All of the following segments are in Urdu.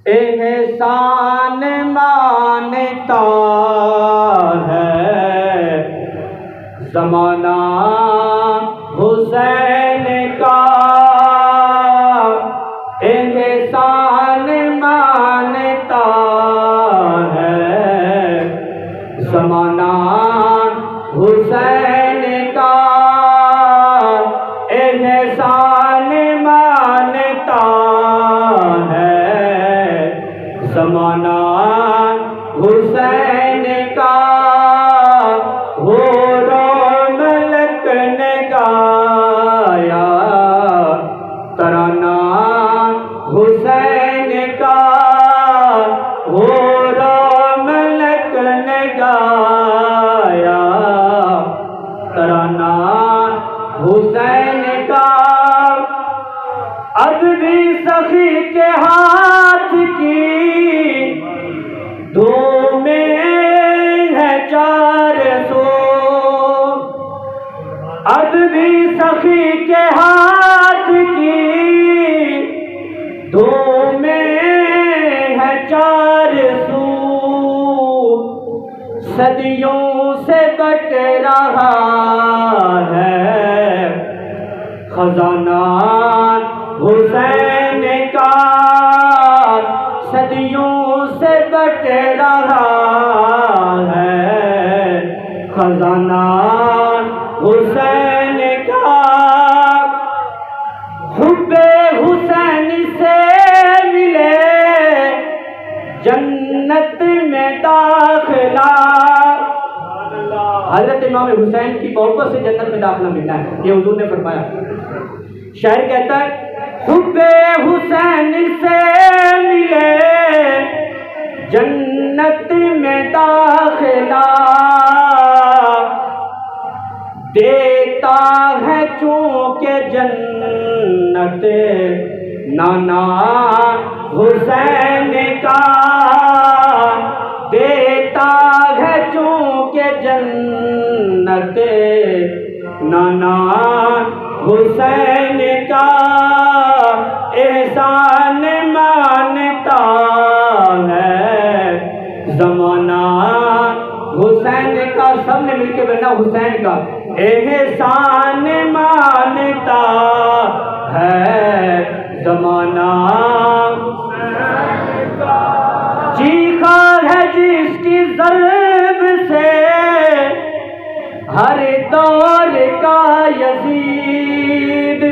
احسان مانتا ہے زمانہ حسین کا، احسان مانتا ہے زمانہ حسین کا، احسان مانتا ہے زمانہ حسین کا۔ ہو رو ملک نے گایا ترانہ حسین کا، ہو رو ملک نے گایا ترانہ حسین کا۔ ادبی سخی کے ہاتھ کی دھو میں ہے 400، ادبی سخی کے ہاتھ کی دھو میں ہے 400، صدیوں سے کٹ رہا ہے خزانہ حسین کا، صدیوں سے کٹ رہا ہے خزانہ حسین کا۔ حب حسین سے ملے جنت میں داخلہ، حضرت امام حسین کی محبت سے جنت میں داخلہ ملنا ہے، یہ حضور نے فرمایا۔ شاعر کہتا ہے حب حسین سے ملے جنت میں داخلہ، دیتا ہے چونکہ جنت نانا حسین کا، دیتا ہے چونکہ جنت نانا حسین کا۔ احسان مانتا ہے زمانہ حسین کا، سب نے مل کے بنا حسین کا۔ احسان مانتا ہے زمانہ حسین کا، چیخا ہے جس کی ضرب سے ہر دور کا یزید،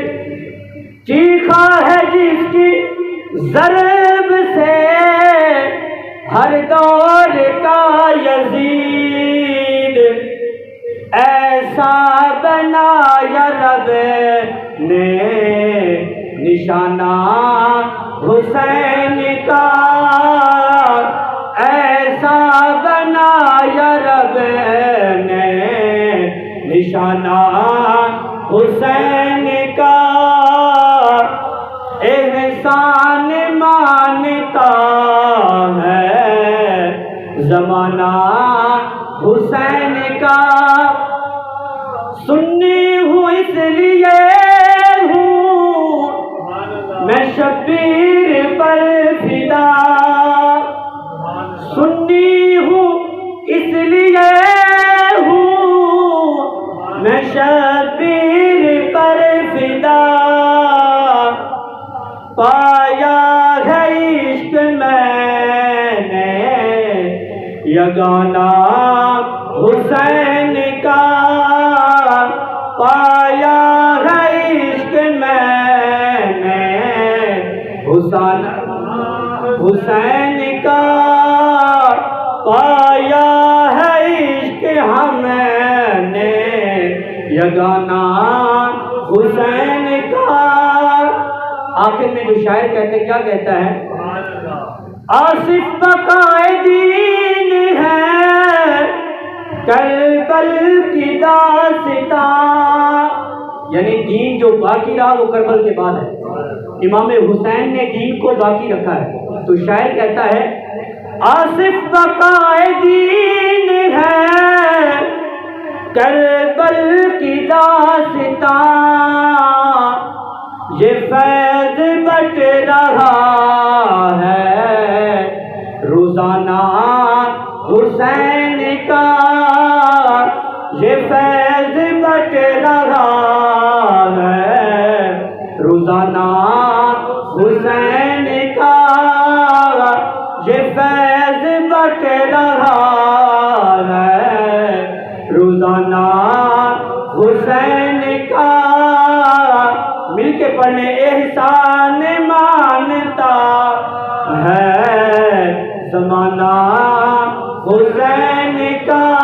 چیخا ہے جس کی ضرب سے ہر دور کا یزید، ایسا بنایا رب نے نشانہ حسین کا، ایسا بنایا رب نے نشانہ حسین کا۔ احسان مانتا ہے زمانہ حسین کا، سنی ہوں اس لیے ہوں میں شبیر پر فدا، سنی ہوں اس لیے ہوں میں شبیر پر فدا، پایا ہے عشق میں نے یگانہ حسین کا، پایا ہے عشق میں نے حسین کا، پایا ہے عشق ہمیں نے یگانہ حسین کا۔ آخر میں جو شاعر کہتے ہیں، کیا کہتا ہے؟ آصف بقائے دین ہے کربل کی داستان، یعنی دین جو باقی رہا وہ کربل کے بعد ہے، امام حسین نے دین کو باقی رکھا ہے۔ تو شاعر کہتا ہے آصف بقائے دین ہے کربل کی داستان، یہ فیض بٹ رہا ہے حسین کا یہ فیض بٹ رہا ہے روزانہ حسین کا یہ فیض بٹ رہا ہے روزانہ حسین کا مل کے پڑھنے احسان مانتا ہے زمانہ حسین کا